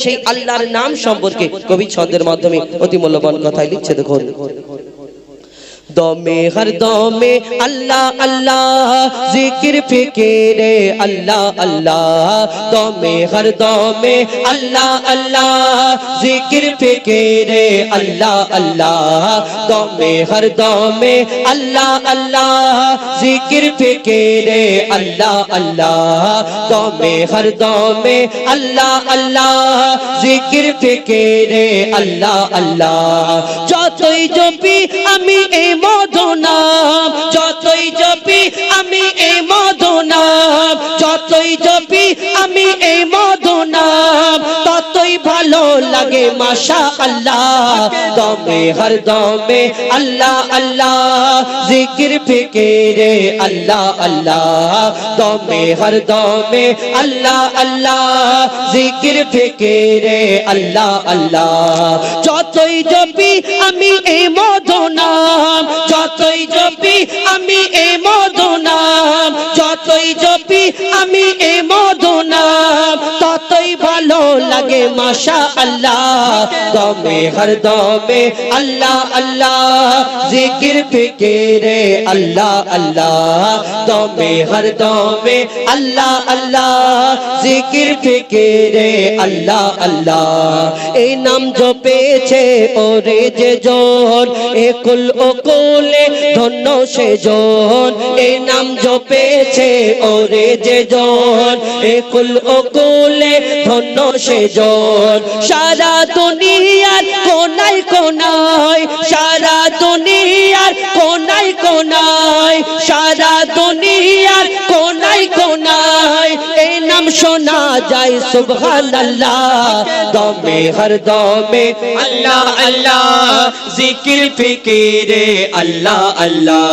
সেই আল্লাহর নাম সম্পর্কে কবি ছন্দের মাধ্যমে অতি মূল্যবান কথাই লিখছে। দেখুন, দমে হর দমে আল্লাহ আল্লাহ জিকির ফিকিরে আল্লাহ আল্লাহ, দমে হর দমে আল্লাহ আল্লাহ জিকির ফিকিরে আল্লাহ আল্লাহ, দমে হর দমে আল্লাহ আল্লাহ জিকির ফিকিরে আল্লাহ আল্লাহ, দমে হর দমে আল্লাহ আল্লাহ জিকির ফিকিরে আল্লাহ আল্লাহ। যতই জপি আমি এই মধুনাম, যতই জপি আমি এই মধুনাম, যতই জপি আমি এই মধুনাম, ততই ভালো লাগে মাশাআল্লাহ। দমে হর দমে আল্লাহ আল্লাহ জিকির ফিকিরে আল্লাহ আল্লাহ, দমে হর দমে আল্লাহ আল্লাহ জিকির ফিকিরে আল্লাহ আল্লাহ। যতই জপি আমি এই মধুনাম, যতই জপি আমি এই মধুনাম, যতই জপি আমি এই মধুনাম, ততই ভালো লাগে মাশাআল্লাহ। দমে হর দমে আল্লাহ আল্লাহ জিকির ফিকিরে আল্লাহ আল্লাহ, দমে হর দমে আল্লাহ আল্লাহ জিকির ফিকিরে আল্লাহ আল্লাহ। এই নাম জপেছে ওরে যে জন, একুল ওকুলে ধন্য সে জন, এই নাম জপেছে ওরে যে জন, একুল ওকুলে ধন্য সে জন। সারা দুনিয়ার কোনায় কোনায়, সারা দুনিয়ার কোনায় কোনায়, সারা দুনিয়ার কোনায় কোনায় এই নাম শোনা যায় সুবহানাল্লাহ। দমে হর দমে আল্লাহ আল্লাহ জিকির ফিকিরে আল্লাহ আল্লাহ,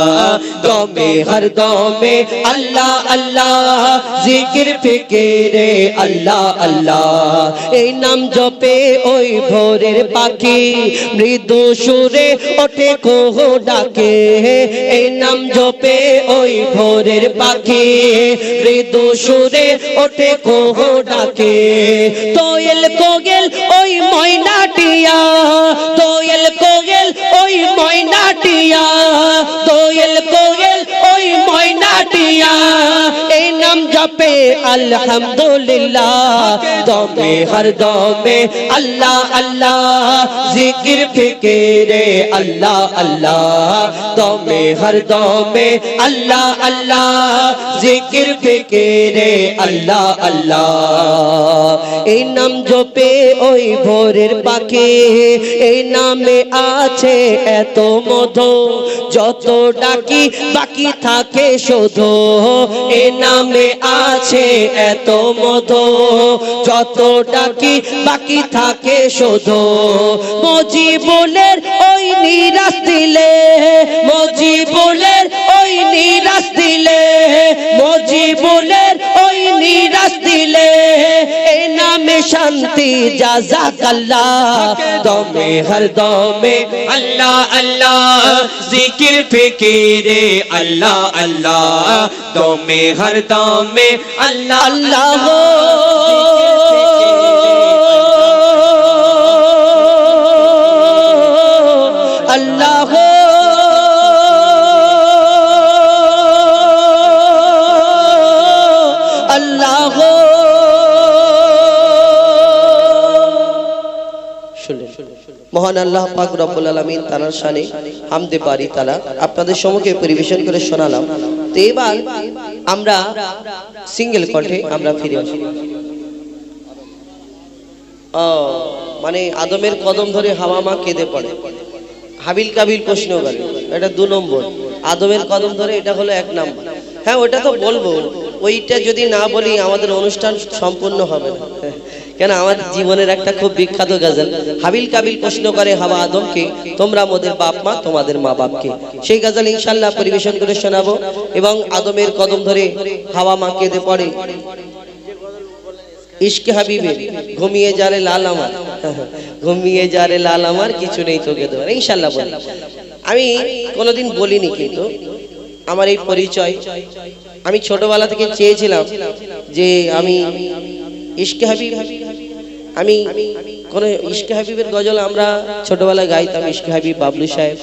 দমে হর দমে আল্লাহ আল্লাহ জিকির ফিকিরে আল্লাহ আল্লাহ। এই নাম জপে ওই ভোরের পাখি মৃদু সুরে ওঠে কোহ ডাকে, এই নাম জপে ওই ভোরের পাখি মৃদু সুরে ওঠে কোহ ডাকে। দোয়েল কোয়েল ওই ময়নাটিয়া, দোয়েল কোয়েল ওই ময়নাটিয়া, দোয়েল কোয়েল ওই ময়নাটিয়া এই নাম জপে আলহামদুলিল্লাহ। দমে হর দমে আল্লাহ আল্লাহ জিকির ফিকিরে আল্লাহ আল্লাহ, দমে হর দমে আল্লাহ আল্লাহ জিকির ফিকিরে আল্লাহ আল্লাহ। এই নাম জপে ওই ভোরের পাখি, এই নামে আছে এত মধু, যত ডাকি বাকি থাকে শুধু, এই নামে আছে এত মধু, যত ডাকি বাকি থাকে শুধু। মজিবুলের ওই নিরাশ দিলে, মজিবুলের ওই নিরাশ দিলে, মজিবুলের ওই নিরাশ দিলে এই নামে শান্তি জাযাকাল্লাহ। দমে হর দমে আল্লাহ আল্লাহ জিকির ফিকিরে আল্লাহ আল্লাহ, দমে হর দমে আল্লাহ আল্লাহ। আল্লাহ আল্লাহ। মহান আল্লাহ পাক রব্বুল আলামিন তাআলার শানে হামদে বারি তাআলা আপনাদের সম্মুখে পরিবেশন করে শোনালাম। তো এবার আমরা সিঙ্গেল কণ্ঠে আমরা ফিরে আসি। মানে আদমের কদম ধরে হাওয়া মা কেঁদে পড়ে, হাবিল কাবিল প্রশ্ন করে, এটা 2 নম্বর। আদমের কদম ধরে এটা হলো 1 নম্বর। হ্যাঁ ওটা তো বলবো, ওইটা যদি না বলি আমাদের অনুষ্ঠান সম্পূর্ণ হবে না। কেন আমার জীবনের একটা খুব বিখ্যাত গজল, হাবিল কাবিল প্রশ্ন করে হাওয়া আদমকে, তোমরা মোদের বাপ মা তোমাদের মা বাপকে। সেই গজল ইনশাআল্লাহ পরিবেশন করে শোনাবো। এবং আদমের কদম ধরে হাওয়া মা কেঁদে পড়ে, ইশকে হাবিবে ঘুমিয়ে যারে লাল আমার, ঘুমিয়ে যারে লাল আমার কিছু নেই তোকে দেওয়ার, ইনশাআল্লাহ বলি। আমি কোনোদিন বলিনি, কিন্তু আমার এই পরিচয় আমি ছোটবেলা থেকে চেয়েছিলাম যে আমি ইশকে হাবিব আমি কোন ইশকে হাবিবের গজল আমরা ছোটবেলায় গাইতাম, ইশকে হাবিব বাবলু সাহেব।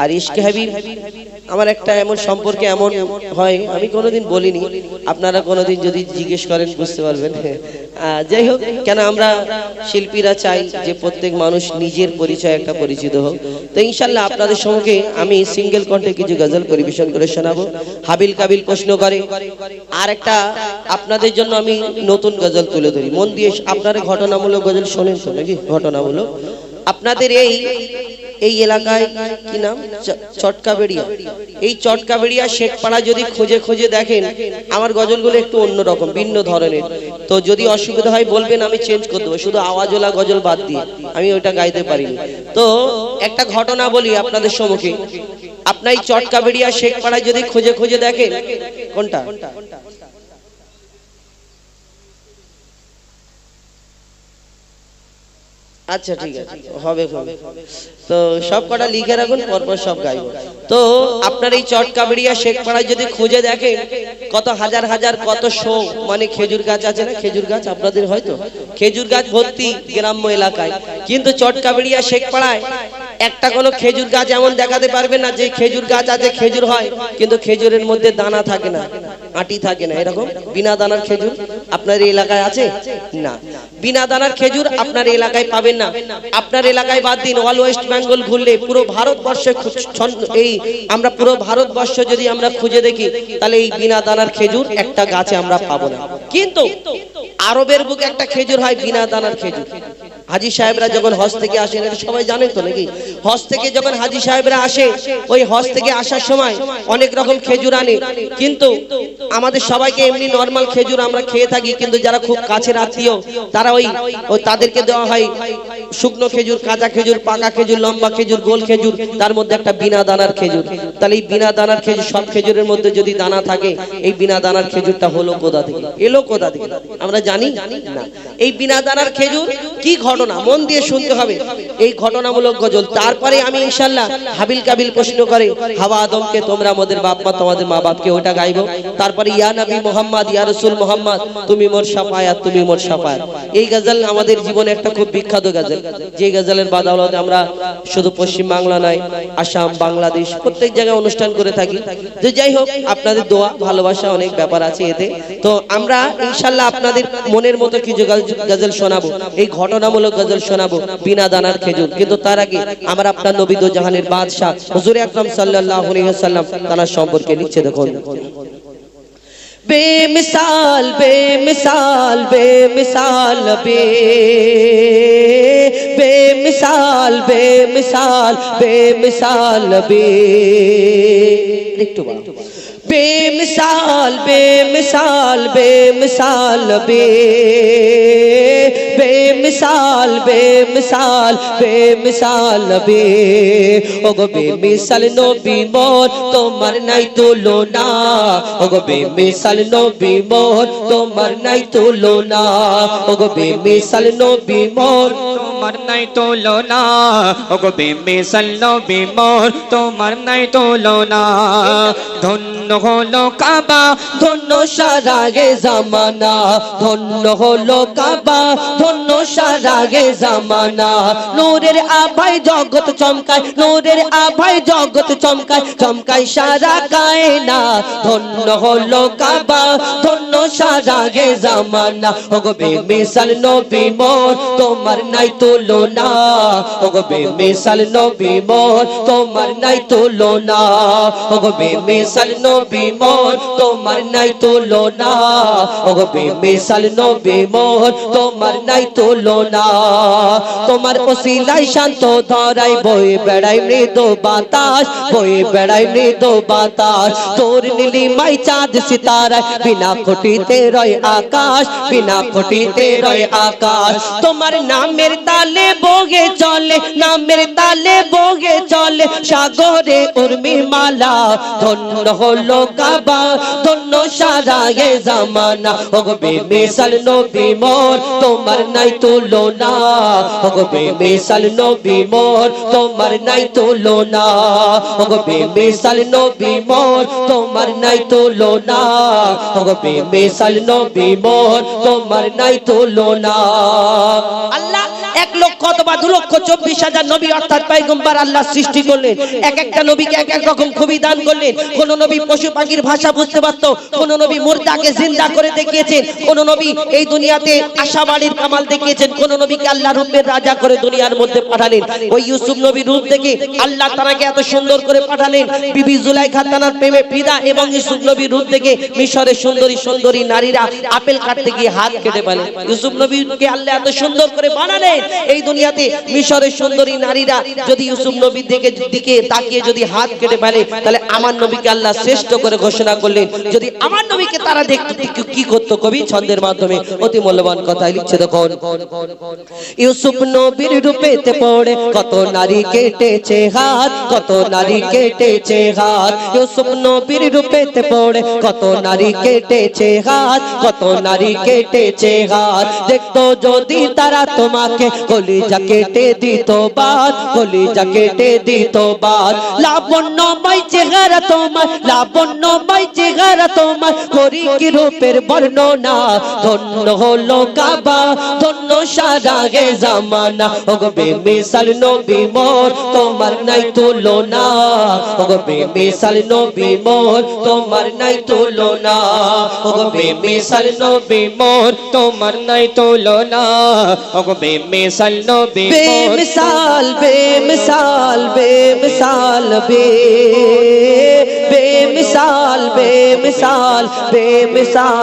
আর ইশকে হাবিব আমার একটা এমন সম্পর্কে এমন হয়, আমি কোনোদিন বলিনি, আপনারা কোনোদিন যদি জিজ্ঞেস করেন বুঝতে পারবেন। যাই হোক, কেন আমরা শিল্পীরা চাই যে প্রত্যেক মানুষ নিজের পরিচয় একটা পরিচিত হোক। তো ইনশাল্লাহ আপনাদের সঙ্গে আমি সিঙ্গেল কণ্ঠে কিছু গজল পরিবেশন করে শোনাবো। হাবিল কাবিল প্রশ্ন করে, আর একটা আপনাদের জন্য আমি নতুন গজল তুলে ধরি, মন দিয়ে আপনারা ঘটনামূলক গজল শোনেন তো নাকি? ঘটনামূলক আপনাদের এই এলাকায় কি নাম? চটকাবেড়িয়া। এই চটকাবেড়িয়া শেখপাড়া যদি খুঁজে খুঁজে দেখেন, আমার গজলগুলো একটু অন্যরকম, ভিন্ন ধরনের। তো যদি অসুবিধা হয় বলবেন, আমি চেঞ্জ করে দেবো, শুধু আওয়াজওয়ালা গজল বাদ দিয়ে আমি ওইটা গাইতে পারিনি। তো একটা ঘটনা বলি আপনাদের সম্মুখে। আপনার এই চটকাবেড়িয়া শেখপাড়ায় যদি খুঁজে খুঁজে দেখেন, কোনটা? আচ্ছা ঠিক আছে, হবে হবে। তো সব কটা লিখে রাখুন, পরপর সব গাইব। তো আপনার এই চটকাবেড়িয়া শেখপাড়ায় যদি খুঁজে দেখেন, কত হাজার হাজার কত শো মানে খেজুর গাছ আছে না? খেজুর গাছ আপনাদের হয়তো খেজুর গাছ ভর্তি গ্রাম্য এলাকায়, কিন্তু চটকাবেড়িয়া শেখপাড়ায় একটা কোনো খেজুর গাছ এমন দেখাতে পারবে না যে খেজুর গাছ আছে, খেজুর হয়, কিন্তু খেজুরের মধ্যে দানা থাকে না, আটি থাকে না। এরকম বিনা দানার খেজুর আপনার এই এলাকায় আছে না? বিনা দানার খেজুর আপনার এলাকায় পাবেন না। আপনার এলাকায় বাদ দিন, অল ওয়েস্ট বেঙ্গল ঘুরলে পুরো ভারতবর্ষে এই আমরা পুরো ভারতবর্ষ যদি আমরা খুঁজে দেখি, তাহলে এই বিনা দানার খেজুর একটা গাছে আমরা পাবো না। কিন্তু আরবের বুকে একটা খেজুর হয় বিনা দানার খেজুর। হাজী সাহেবরা যখন হজ থেকে আসেন, এটা সবাই জানেন তো নাকি? হজ থেকে যখন হাজী সাহেবরা আসে, ওই হজ থেকে আসার সময় অনেক রকম খেজুর আনে, কিন্তু আমাদের সবাইকে এমনি নরমাল খেজুর আমরা খেয়ে থাকি, কিন্তু যারা খুব কাছের আত্মীয় তারা ওই তাদেরকে দেওয়া হয় শুকনো খেজুর, কাঁচা খেজুর, পাকা খেজুর, লম্বা খেজুর, গোল খেজুর, তার মধ্যে একটা বিনা দানার খেজুর। তাহলে এই বিনা দানার খেজুর, সব খেজুরের মধ্যে যদি দানা থাকে, এই বিনা দানার খেজুরটা হলো কোথা থেকে? এলো কোথা থেকে আমরা জানি না। এই বিনা দানার খেজুর কি ঘটনা, মন দিয়ে শুনতে হবে এই ঘটনামূলক গজল। তারপরে আমি ইনশাআল্লাহ হাবিল কাবিল প্রশ্ন করে, হাওয়া আদমকে তোমরা আমাদের বাপ মা, তোমাদের মা বাপকে, ওটা গাইবো। তারপরে ইয়া নবী মোহাম্মদ, ইয়া রাসূল মোহাম্মদ, তুমি মোর শাফায়াত, তুমি মোর শাফায়াত। এই গজল আমাদের জীবনে একটা খুব বিখ্যাত গজল, যে গজলের বাদাওলাতে আমরা শুধু পশ্চিম বাংলা নয়, আসাম, বাংলাদেশ প্রত্যেক জায়গায় অনুষ্ঠান করে থাকি। যে যাই হোক, আপনাদের দোয়া ভালোবাসা অনেক ব্যাপার আছে এতে। তো আমরা ইনশাআল্লাহ আপনাদের মনের মতো কিছু গজল শোনাবো, এই ঘটনামূলক গজল শোনাবো, বিনা দানার খেজুর। কিন্তু তার আগে আমার আপনার নবী দো জাহানের বাদশা হুজুর আকরাম সাল্লাল্লাহু আলাইহি ওয়াসাল্লাম তার সম্পর্কে লিখছে, দেখুন। বেমিসাল বেমিসাল বেমিসাল বেমিসাল বেমিসাল বেমিসাল একটু বেমিসাল বেমিসাল বেমিসাল বেমিসাল বেমিসাল বেমিসাল ওগো বেমিসাল নবী মোর, তোমার নাই তুলনা। ওগো বেমিসাল নবী মোর, তোমার নাই তুলনা। ওগো বেমিসাল নবী মোর, তোমার নাই তুলনা। ওগো বেমিসাল নবী মোর, তোমার নাই তুলনা। ধন্য হলো কাবা, ধন্য সারাগে জামানা। ধন্য হলো কাবা, ধন্য সারাগে জামানা। নূরের আভায় জগৎ চমকায়, নূরের আভায় জগৎ চমকায়, চমকায় সারা কায়না। ধন্য হলো কাবা, ধন্য সারাগে জামানা। ওগো বেমিসাল নবী মোর, তোমার নাই তুলনা। ওগো বেমিসাল নবী মোর, তোমার নাই তুলনা। ওগো বেমিসাল নবী মোর, তোমার নাই তুলনা। ওগো বেমিসাল নবী মোর, তোমার নাই তুলনা। তোমার ওসিলায় শান্ত ধরাই বয়ে বেড়াই মৃদু বাতাস, বয়ে বেড়াই মৃদু বাতাস। তোর নীলিমাই চাঁদ সিতারায়, বিনা খুঁটিতে রয় আকাশ, বিনা খুঁটিতে রয় আকাশ। তোমার নামের তালে বগে চলে, নামের তালে বগে চলে সাগরে উর্মি মালা। ধন্য হলো কাবা, ধন্য সারাগে জামানা। ওগো বেমিসাল নবী মোর, তোমার তোমার নাই তুলনা ওগো বেমিসাল নবী মোর তোমার নাই তুলনা ওগো বেমিসাল নবী মোর তোমার নাই তুলনা ওগো বেমিসাল নবী মোর তোমার নাই তুলনা আল্লাহ 1,02,24,000 নবী অর্থাৎ পয়গম্বর আল্লাহ সৃষ্টি করলেন। এক একটা নবীকে এক এক রকম খুবই দান করলেন। কোন নবী পশু পাখির ভাষা বুঝতে পারত, কোন নবী মুর্দাকে জিন্দা করে দেখিয়েছেন, কোন নবী এই দুনিয়াতে আশাবাড়ির কামাল দেখিয়েছেন, কোন নবীকে আল্লাহ রূপের রাজা করে দুনিয়ার মধ্যে পাঠালেন। ওই ইউসুফ নবীর রূপ দেখে আল্লাহ তাআলাকে এত সুন্দর করে পাঠালেন। বিবি জুলাইখা তার প্রেমে ফিদা এবং ইউসুফ নবীর রূপ দেখে মিশরের সুন্দরী সুন্দরী নারীরা আপেল কাটতে গিয়ে হাত কেটে ফেলে। ইউসুফ নবীকে আল্লাহ এত সুন্দর করে বানালেন, এই দুনিয়াতে মিশরের সুন্দরী নারীরা যদি ইউসুফ নবীর দিকে তাকিয়ে যদি হাত কেটে ফেলে, তাহলে আমার নবীকে আল্লাহ শ্রেষ্ঠ করে ঘোষণা করলেন। যদি আমার নবীকে তারা দেখতো কি করতো? কবি ছন্দের মাধ্যমে অতি মূল্যবান কথা লিখছে। দেখুন, ইউসুফ নবীর রূপেতে পড়ে কত নারী কেটেছে হাত, কত নারী কেটেছে হাত। ইউসুফ নবীর রূপেতে পড়ে কত নারী কেটেছে হাত, কত নারী কেটেছে হাত। দেখতো যদি তারা তোমাকে কলিজা কেটে দিত বাদ, কলিজা কেটে দিত বাদ। লাবণ্যময় চেহারা তোমার, লাবণ্যময় চেহারা তোমার, করি কি রূপের বর্ণনা। ধন্য হলো কাবা, ধন্য সারা গে জামানা। ওগো বেমিসাল নবী মোর তোমার নাই তুলনা, ওগো বেমিসাল নবী মোর তোমার নাই তুলনা, ওগো বেমিসাল নবী মোর তোমার নাই তুলনা, ওগো বেমিসাল নবী মোর। বেমিসাল বেমিসাল বেমিসাল বেমিসাল বেমিসাল বেমিসাল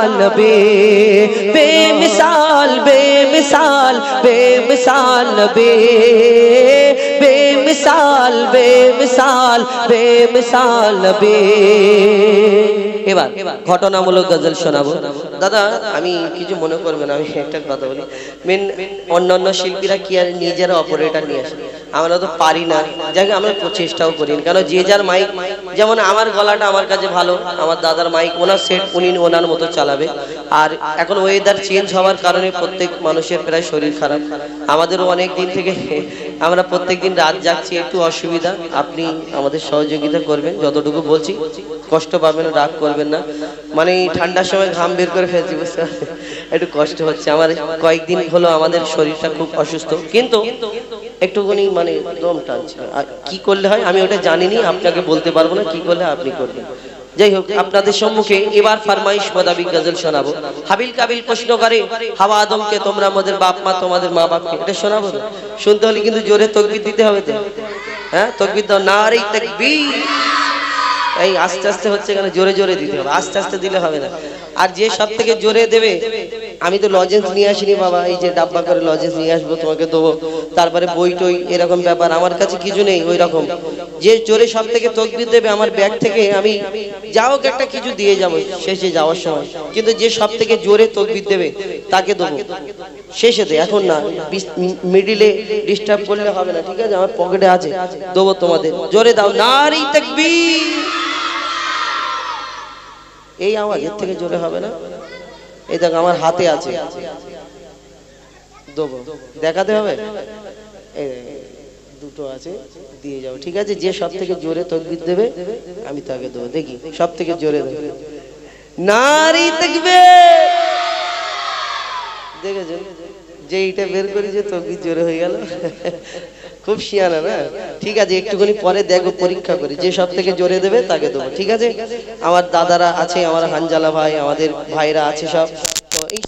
বেমিসাল বেমিসাল বেমিসাল বেমিসাল বেমিসাল বেমিসাল বে। এবার ঘটনামূলক গজল শোনাবো। দাদা আমি কিছু মনে করবেন, আমি একটা কথা বলি। অন্যান্য শিল্পীরা কি আর নিজেরা অপারেটর নিয়ে আসে, আমরা তো পারি না। যাকে আমরা চেষ্টাও করি, কারণ যে যার মাইক, যেমন আমার গলাটা আমার কাছে ভালো, আমার দাদার মাইক ওনার সেট উনি ওনার মতো চালাবে। আর এখন ওয়েদার চেঞ্জ হওয়ার কারণে প্রত্যেক মানুষের প্রায় শরীর খারাপ, আমাদেরও অনেক দিন থেকে আমরা প্রত্যেক দিন রাত জাগছি, একটু অসুবিধা। আপনি আমাদের সহযোগিতা করবেন, যতটুকু বলছি কষ্ট পাবেন, রাগ করবেন না। মানে ঠান্ডার সময় ঘাম বের করে ফেলছি, বুঝতে পারছেন, একটু কষ্ট হচ্ছে। আমার কয়েকদিন হলো আমাদের শরীরটা খুব অসুস্থ, কিন্তু একটুখানি মানে দম টানছে। আর কি করলে হয় আমি ওটা জানিনি, আপনাকে বলতে পারবো না কি করলে আপনি করবেন। যাই হোক, আপনাদের সম্মুখে এবার ফরমাইশ মোতাবেক গজল শোনাবো। হাবিল কাবিল প্রশ্ন করে হাওয়া আদমকে, তোমরা আমাদের বাপ মা, তোমাদের মা বাপকে, এটা শোনাবো না। শুনতে হলে কিন্তু জোরে তাকবীর দিতে হবে তো। হ্যাঁ, তাকবীর দাও, নারে তাকবীর। এই আস্তে আস্তে হচ্ছে, কেন জোরে জোরে দিতে হবে, আস্তে আস্তে দিলে হবে না। আর যে সব থেকে জোরে দেবে, আমি তো লজেন্স নিয়ে আসিনি বাবা, এই যে ডাব্বা করে লজেন্স নিয়ে আসবো, তোমাকে দেবো, তারপরে বই টই এরকম ব্যাপার, আমার কাছে কিছু নেই ওই রকম। যে জোরে সব থেকে তাকবীর দেবে, আমার ব্যাগ থেকে আমি যাও একটা কিছু দিয়ে যাবো শেষে যাওয়ার সময়, কিন্তু যে সব থেকে জোরে তাকবীর দেবে তাকে দেবো শেষে দে, এখন না। মিডিলে ডিস্টার্ব করলে হবে না, ঠিক আছে? আমার পকেটে আছে, দেবো তোমাদের। জোরে দাও, নারে তাকবীর। এই আওয়াজ, এর থেকে জোরে হবে না। এই দেখো আমার হাতে আছে, দেবো, দেখাতে হবে। এই দুটো আছে, দিয়ে যাও, ঠিক আছে? যে সব থেকে জোরে তাকবীর দেবে আমি তাকে দেবো। দেখি সব থেকে জোরে দেবে, নারে তাকবীর। দেখেছেন, যে এইটা বের করি যে তাকবীর জোরে হয়ে গেল, খুব শিয়ানা না? ঠিক আছে, একটুখানি পরে দেখো, পরীক্ষা করি, যে সব থেকে জোরে দেবে তাকে দেবো, ঠিক আছে? আমার দাদারা আছে, আমার হানজালা ভাই, আমাদের ভাইরা আছে সব। তো এই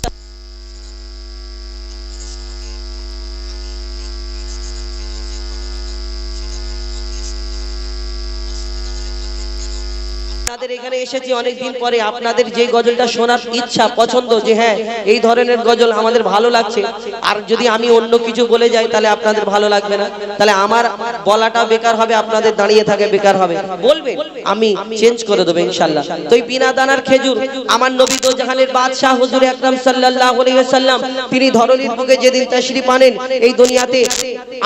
আপনাদের এখানে এসেছি অনেকদিন পরে, আপনাদের যে গজলটা শোনার ইচ্ছা পছন্দ, যে হ্যাঁ এই ধরনের গজল আমাদের ভালো লাগছে, আর যদি আমি অন্য কিছু বলে যাই তাহলে আপনাদের ভালো লাগবে না, তাহলে আমার বলাটা বেকার হবে, আপনাদের দাঁড়িয়ে থাকে বেকার হবে। বলবেন, আমি চেঞ্জ করে দেবো ইনশাআল্লাহ। তো এই বিনা দানার খেজুর, আমার নবী দো জাহানের বাদশাহ হুজুর আকরাম সাল্লাল্লাহু আলাইহি ওয়াসাল্লাম, তিনি ধরনীর বুকে যেদিন তাশরীফ আনেন এই দুনিয়াতে,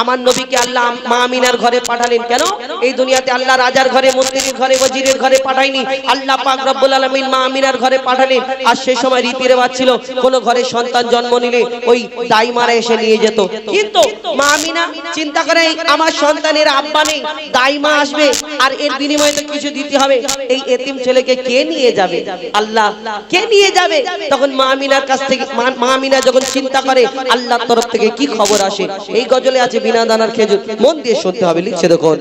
আমার নবীকে আল্লাহ মা আমিনার ঘরে পাঠালেন। কেন? এই দুনিয়াতে আল্লাহ রাজার ঘরে, মন্ত্রীর ঘরে, ওজিরের ঘরে পাঠায়নি, আল্লাহ পাক রব্বুল আলামিন মা আমিনার ঘরে পাঠালেন। আর সেই সময় রীতি রেওয়াজ ছিল কোন ঘরে সন্তান জন্ম নিলে ওই দাইমারা এসে নিয়ে যেত। কিন্তু মা আমিনা চিন্তা করে আমার সন্তানের আব্বা নেই, দাইমা আসবে আর এর বিনিময়ে তো কিছু দিতে হবে, এই এতিম ছেলেকে কে নিয়ে যাবে, আল্লাহ কে নিয়ে যাবে? তখন মা আমিনার কাছ থেকে মা আমিনা যখন চিন্তা করে আল্লাহর তরফ থেকে কি খবর আসে, এই গজলে আছে বিনা দানার খেজুর, মন দিয়ে শুনতে হবে, লিখছে দেখুন।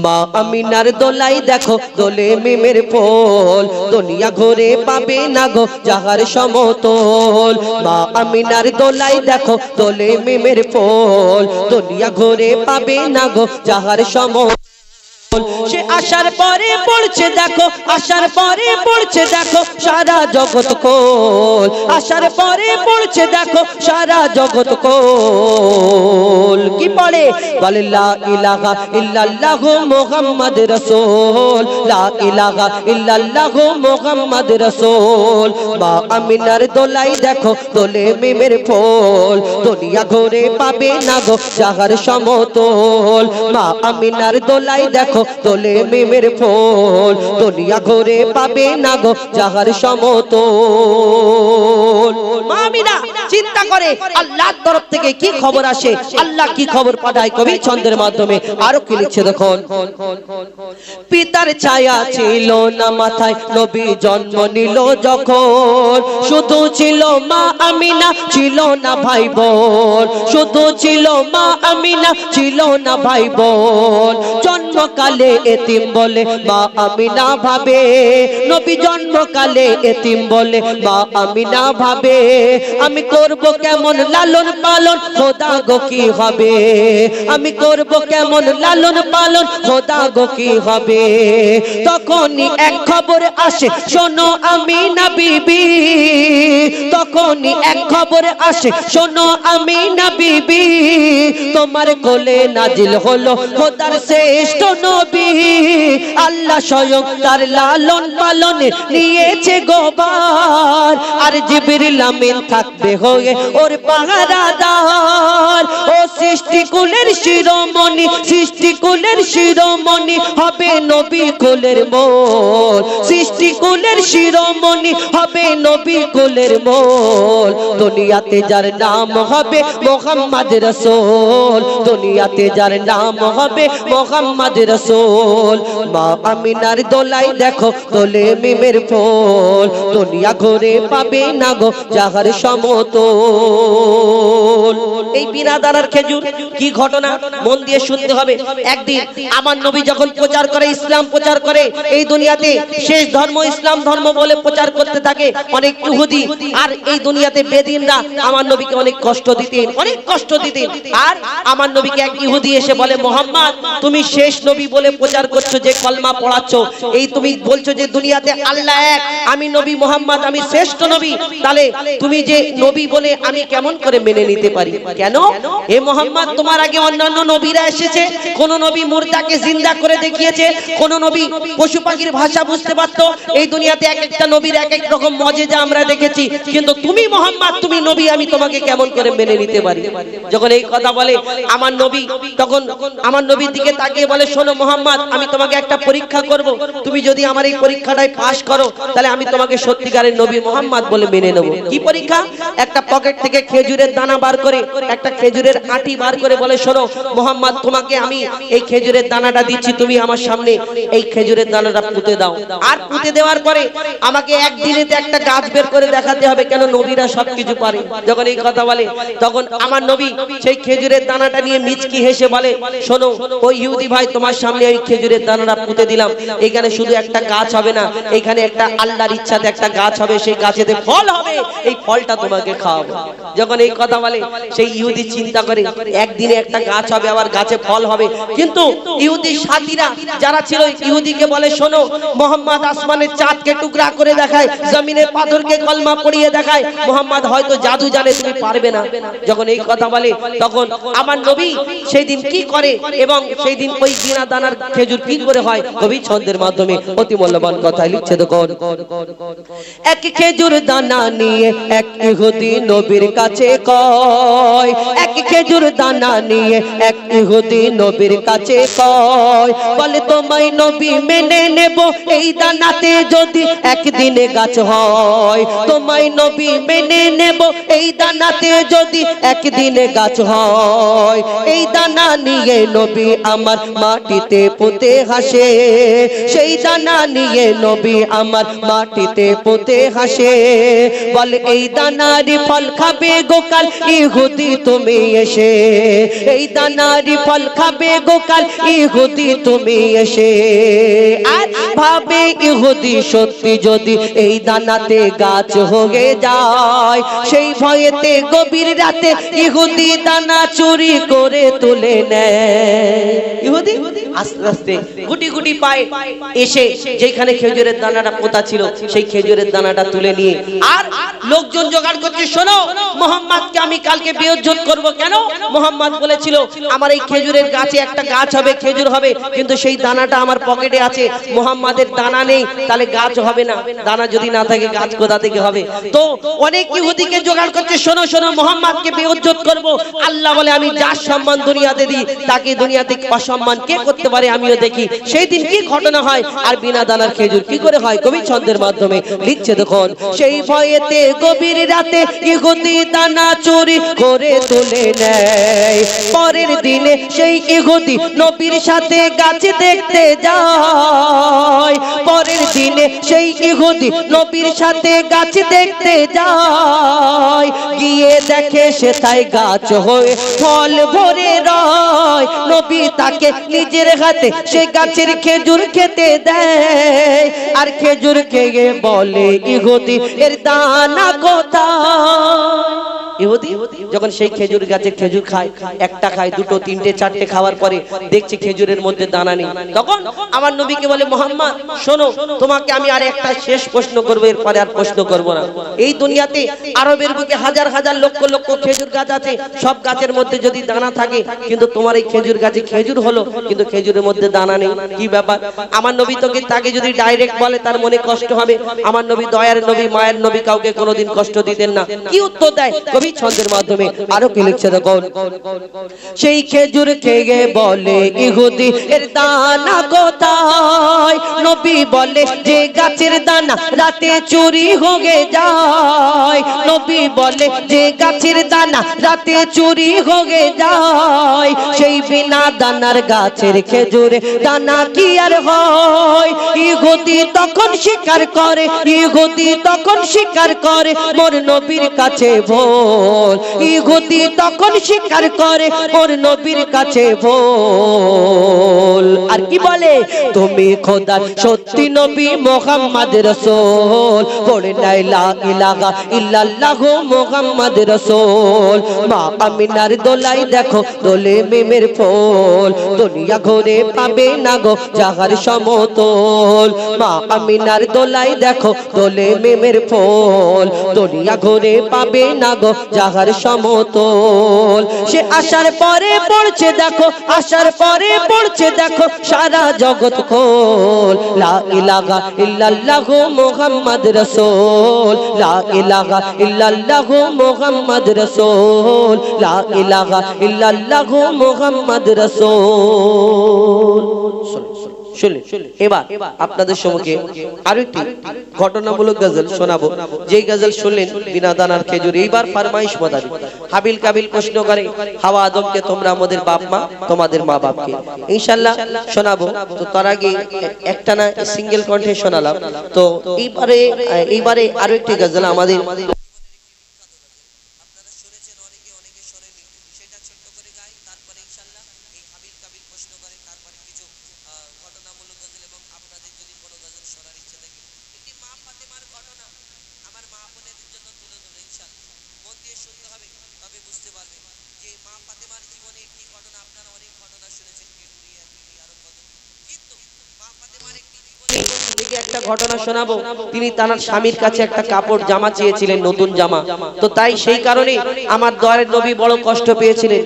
মা আমিনার দোলাই দেখো দোলে মিমের ফল, দুনিয়া ঘুরে পাবে না গো যাহার সমতল। মা আমিনার দোলাই দেখো দোলে মিমের ফল, দুনিয়া ঘুরে পাবে না গো যাহার সমতল। সে আসার পরে পড়ছে দেখো, আসার পরে পড়ছে দেখো সারা জগৎ কোল, আসার পরে পড়ছে দেখো সারা জগৎ কোল। কি পড়ে? বলে লা ইলাহা ইল্লাল্লাহু মুহাম্মদ রাসূল, লা ইলাহা ইল্লাল্লাহু মুহাম্মদ রাসূল। মা আমিনার দোলাই দেখো দোলে মিমের ফল, দুনিয়া ঘুরে পাবে না গো যাহার সমতল। মা আমিনার দোলাই দেখো দোলে মিমের ফল, দুনিয়া ঘুরে পাবে না গো যাহার সমতল। মা আমিনা চিন্তা করে আল্লাহর তরফ থেকে কি খবর আসে, আল্লাহ কি খবর পাঠায় কবি ছন্দের মাধ্যমে। আরো কি লিখছে দেখুন। পিতার ছায়া ছিল না মাথায় নবী জন্ম নিল যখন, শুধু ছিল মা আমিনা ছিল না ভাই বোন, শুধু ছিল মা আমিনা ছিল না ভাই বোন। জন্মকালে এতিম বলে মা আমিনা ভাবে, নবী জন্মকালে এতিম বলে মা আমিনা ভাবে, আমি করব কেমন লালন পালন খোদা গো কি হবে, আমি করব কেমন লালন পালন খোদা গো কি হবে। তখনই এক খবর আসে শোনো আমিনা বিবি, তখনই এক খবর আসে শোনো আমিনা বিবি, তোমার কোলে নাজিল হলো খোদার শ্রেষ্ঠ নবী, আল্লাহ স্বয়ং তার লালন পালনে নিয়েছে গোবার, আর জিবরিল আমিন থাকবে হয়ে ওর পাহারাদার। ও সৃষ্টিকুলের শিরোমণি, সৃষ্টিকুলের শিরোমণি হবে নবী কুলের মোল, সৃষ্টিকুলের শিরোমণি হবে নবী কুলের মোল। দুনিয়াতে যার নাম হবে মুহাম্মদ রাসূল, দুনিয়াতে যার নাম হবে মুহাম্মদ রাসূল। মা আমিনার দোলাই দেখো দোলে মিমের ফল, দুনিয়া ঘুরে পাবে না গো যাহার সমতল। এই বিনা দানার খেজুর কি ঘটনা, মন দিয়ে শুনতে হবে। একদিন আমার নবী যখন প্রচার করে, ইসলাম প্রচার করে এই দুনিয়াতে, শেষ ধর্ম ইসলাম ধর্ম বলে প্রচার করতে থাকে অনেক ইহুদি আর এই দুনিয়াতে বেদিনরা আমার নবীকে অনেক কষ্ট দিতেন, অনেক কষ্ট দিতেন। আর আমার নবীকে এক ইহুদি এসে বলে, মুহাম্মদ তুমি শেষ নবী বলে প্রচার করছো, যে কলমা পড়াচ্ছ, এই তুমি বলছো যে দুনিয়াতে আল্লাহ এক, আমি নবী মুহাম্মদ আমি শ্রেষ্ঠ নবী, তাহলে তুমি যে নবী বলে আমি কেমন করে মেনে নিতে পারি? কেন হে মুহাম্মদ, তোমার আগে অন্যান্য নবীরা এসেছে, কোন নবী মুর্দাকে জিন্দা করে দেখিয়েছে, কোন নবী পশু পাখির ভাষা বুঝতে পারতো, এই দুনিয়াতে এক একটা নবীর এক এক রকম মজেজা আমরা দেখেছি, কিন্তু তুমি মুহাম্মদ তুমি নবী, আমি তোমাকে কেমন করে মেনে নিতে পারি? যখন এই কথা বলে আমার নবী, তখন আমার নবীর দিকে তাকিয়ে বলে, শোনো মুহাম্মদ, আমি তোমাকে একটা পরীক্ষা করব, তুমি যদি আমার এই পরীক্ষাটায় পাশ করো তাহলে আমি তোমাকে সত্যিকারের নবী মুহাম্মদ বলে মেনে নেব। কি পরীক্ষা? একটা পকেট থেকে খেজুরের দানা বার করে, একটা খেজুরের আটি বার করে বলে, শোনো মুহাম্মদ, তোমাকে আমি এই খেজুরের দানাটা দিচ্ছি, তুমি আমার সামনে এই খেজুরের দানাটা পুঁতে দাও, আর পুঁতে দেওয়ার পরে আমাকে একদিনেতে একটা গাছ বের করে দেখাতে হবে, কেন নবীরা সবকিছু পারে। যখন এই কথা বলে তখন আমার নবী সেই খেজুরের দানাটা নিয়ে মিচকি হেসে বলে, শোনো ওই ইহুদি ভাই, তোমার সামনে ওই খেজুরের দানাটা পুঁতে দিলাম, এখানে শুধু একটা গাছ হবে না, এখানে একটা আল্লাহর ইচ্ছাতে একটা গাছ হবে, সেই গাছেতে ফল হবে, এই ফলটা তোমাকে খাওয়াবো। যখন এই কথা বলে সেই ইহুদি চিন্তা করে একদিনে একটা গাছ হবে, আবার গাছে ফল হবে, কিন্তু ইহুদির সাথীরা যারা ছিল ইহুদিকে বলে, শোনো মুহাম্মদ আসমানের চাঁদকে টুকরা করে দেখায়, জমিনের পাথরকে কলমা পড়িয়ে দেখায়, মুহাম্মদ হয়তো জাদু জানে, তুমি পারবে না। যখন এই কথা বলে তখন আমার নবী সেই দিন কি করে এবং সেই দিন ওই বিনা দানার খেজুর কি করে হয়, কবি ছন্দের মাধ্যমে অতি মূল্যবান কথা লিখছে দেখুন। এক খেজুর দানা নিয়ে এক ইহুদি নবীর কাছে কয়, এক খেজুর দানা নিয়ে এক ইহুদি নবীর কাছে কয়, বলে তোমায় নবী মেনে নেব এই দানাতে যদি একদিনে গাছ হয়, তোমায় নবী মেনে নেব এই দানাতে যদি একদিনে গাছ হয়। এই দানা নিয়ে নবী আমার মাটিতে পুঁতে হাসে, সেই দানা নিয়ে নবী আমার মাটিতে পুঁতে হাসে, বলে এই দানারই ফল খাবে গোকাল ইহুদি তুমি এসে, এই দানারই ফল খাবে গোকাল ইহুদি তুমি এসে। আর ভাবে ইহুদি সত্যি যদি এই দানাতে গাছ হয়ে যায়, সেই ভয়েতে গভীর রাতে ইহুদি দানা চুরি করে তুলে নেয়। ইহুদি আস্তে আস্তে গুটি গুটি পায়ে এসে যেখানে খেজুরের দানাটা পোতা ছিল সেই খেজুরের দানাটা তুলে নিয়ে আর লোকজন জোগাড় করছে, শোনো মুহাম্মদকে আমি কালকে বেইজ্জত করব। কেন? মুহাম্মদ বলেছিল আমার এই খেজুরের গাছে একটা গাছ হবে, খেজুর হবে, কিন্তু সেই দানাটা আমার পকেটে আছে, মুহাম্মাদের দানা নেই, তাহলে গাছ হবে না, দানা যদি না থাকে গাছ কোথা থেকে হবে? তো অনেক ইহুদিকে জোগাড় করছে, শোনো শোনো মুহাম্মদকে বেইজ্জত করব। আল্লাহ বলে আমি যার সম্মান দুনিয়াতে দিই তাকে দুনিয়াতে অসম্মান কে করতে পারে আমিও দেখি। সেই দিন কি ঘটনা হয় আর বিনা দানার খেজুর কি করে হয়, কবি ছন্দের মাধ্যমে লিখছে দেখুন। সেই ভয়েতে গভীর রাতে ইহুদি দানা চুরি করে তুলে নেয়। পরের দিনে সেই ইহুদি নবীর সাথে গাছ দেখতে যায়, পরের দিনে সেই ইহুদি নবীর সাথে গাছ দেখতে যায়, গিয়ে দেখে সে তাই গাছ হয়ে ফল ভরে রয়। নবী তাকে নিজের হাতে সে গাছের খেজুর খেতে দেয়, আর খেজুর খেয়ে বলে ইহুদি এর দানা কোথায়? ইহুদি যখন সেই খেজুর গাছে খেজুর খায়, একটা খায়, দুটো, তিনটে, চারটে খাওয়ার পরে দেখছে খেজুরের মধ্যে দানা নেই, তখন আমার নবীকে বলে মুহাম্মদ শোনো তোমাকে আমি আর একটা শেষ প্রশ্ন করবো, এরপরে আর প্রশ্ন করবো না। এই দুনিয়াতে আরবের বুকে হাজার হাজার লক্ষ লক্ষ খেজুর গাছ আছে, সব গাছের মধ্যে যদি দানা থাকে, কিন্তু তোমার এই খেজুর গাছে খেজুর হলো কিন্তু খেজুরের মধ্যে দানা নেই, কি ব্যাপার? আমার নবী তোকে তাকে যদি ডাইরেক্ট বলে তার মনে কষ্ট হবে। আমার নবী দয়ার নবী, মায়ের নবী, কাউকে কোনোদিন কষ্ট দিতেন না। কি উত্তর দেয় কবি ছন্দের মাধ্যমে আরো কি লিখছে দেখুন। সেই খেজুর খেয়ে বলে ইহুদি এর দানা কোথায়? নবী বলে যে গাছের দানা রাতে চুরি হয়ে যায়, নবী বলে যে গাছের দানা রাতে চুরি হয়ে যায়, সেই বিনা দানার গাছের খেজুরে দানা কি আর হয়? ইহুদি তখন স্বীকার করে, ইহুদি তখন স্বীকার করে মোর নবীর কাছে ভোল। ইহুদি তখন স্বীকার করে মোর নবীর কাছে ভোল। আর কি বলে? তুমি খোদার সত্যি নবী মুহাম্মদ রাসূল, পড়ে নাই লা ইলাহা ইল্লাল্লাহু মুহাম্মদ রাসূল। মা আমিনার দোলাই দেখো দোলে মেমের ফুল, দুনিয়া ঘুরে পাবে না গো জাহার সমতল। মা আমিনার দোলাই দেখো দোলে মেমের ফুল, দুনিয়া ঘুরে পাবে না গো জাহার সমতল। সে আসার পরে পড়ছে দেখো, আসার পরে পড়ছে দেখো সারা জগৎ খোল। লা ইলাহা ইল্লাল্লাহু মুহাম্মদ রাসূল, লা ইলাহা ইল্লাল্লাহু মুহাম্মদ রাসূল, লা ইলাহা ইল্লাল্লাহু মুহাম্মদ রাসূল। শুনলেন? এবার আপনাদের সম্মুখে আরো একটি ঘটনামূলক গজল শোনাবো, যেই গজল শুনলেন বিনা দানার খেজুর। এইবার ফরমাইশ মোতাবেক হাবিল কাবিল প্রশ্ন করে হাওয়া আদমকে তোমরা আমাদের বাপ মা, তোমাদের মা বাপকে ইনশাআল্লাহ শোনাবো। তো তার আগে একটা না সিঙ্গেল কণ্ঠে শোনালাম। তো এইবারে আরো একটি গজল আমাদের একটা ঘটনা শোনাবো। তিনি তার স্বামীর কাছে একটা কাপড় জামা চেয়েছিলেন, নতুন জামা। তো তাই সেই কারণে আমার দয়ার নবী বড় কষ্ট পেয়েছিলেন।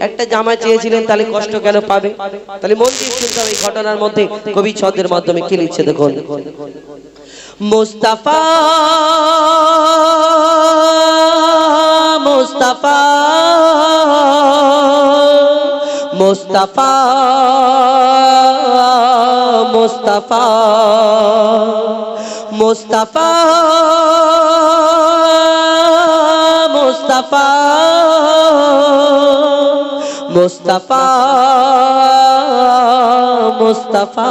একটা জামা চেয়েছিলেন, তাহলে কষ্ট কেন পাবে? তাহলে মন দিয়ে শুনতে হবে। এই ঘটনার মধ্যে কবি ছন্দের মাধ্যমে কি লিখছে দেখুন। মুস্তাফা মুস্তাফা মুস্তাফা মুস্তাফা মুস্তাফা মুস্তাফা মুস্তাফা মুস্তাফা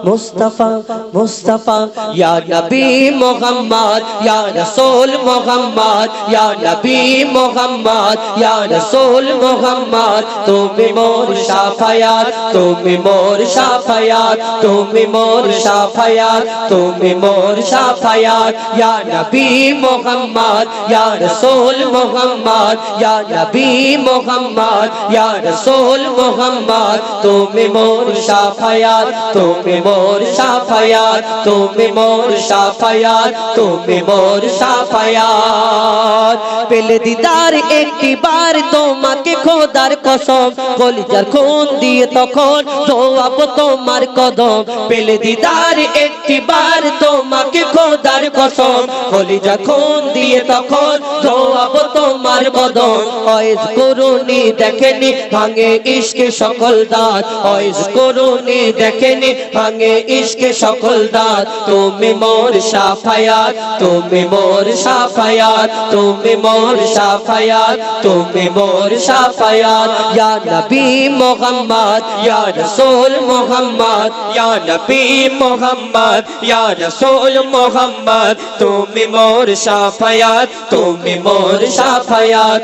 মুস্তাফা মুস্তাফা ইয়া নবী মুহাম্মদ ইয়া রাসূল মুহাম্মদ ইয়া নবী মুহাম্মদ ইয়া রাসূল মুহাম্মদ তুমি মোর শাফায়াত তুমি মোর শাফায়াত তুমি মোর শাফায়াত তুমি মোর শাফায়াত ইয়া নবী মুহাম্মদ ইয়া রাসূল মুহাম্মদ ইয়া নবী মুহাম্মদ ইয়া রাসূল মুহাম্মদ তুমি মোর শাফায়াত তুমি মোর শাফায়াত তুমি মোর শাফায়াত তুমি মোর শাফায়াত পেলে দিদার একটি বার তোমাকে খোদার কসম কলিজার খুন দিয়ে তখন জবাব তোমার কদম পেলে দিদার একটি বার তোমাকে খোদার কসম কলিজার খুন দিয়ে তখন জবাব তোমার কদম ওয়াইজ করুনি দেখেনি ভাঙে ইশকে সকল দাঁত ওয়াইজ করুনি দেখেনি ভাঙে ইশকে সকল দাঁত তুমি মোর শাফায়াত তুমি মোর শাফায়াত তুমি মোর শাফায়াত তুমি মোর শাফায়াত ইয়া নবী মুহাম্মদ ইয়া রাসূল মুহাম্মদ ইয়া নবী মুহাম্মদ ইয়া রাসূল মুহাম্মদ তুমি মোর শাফায়াত তুমি মোর শাফায়াত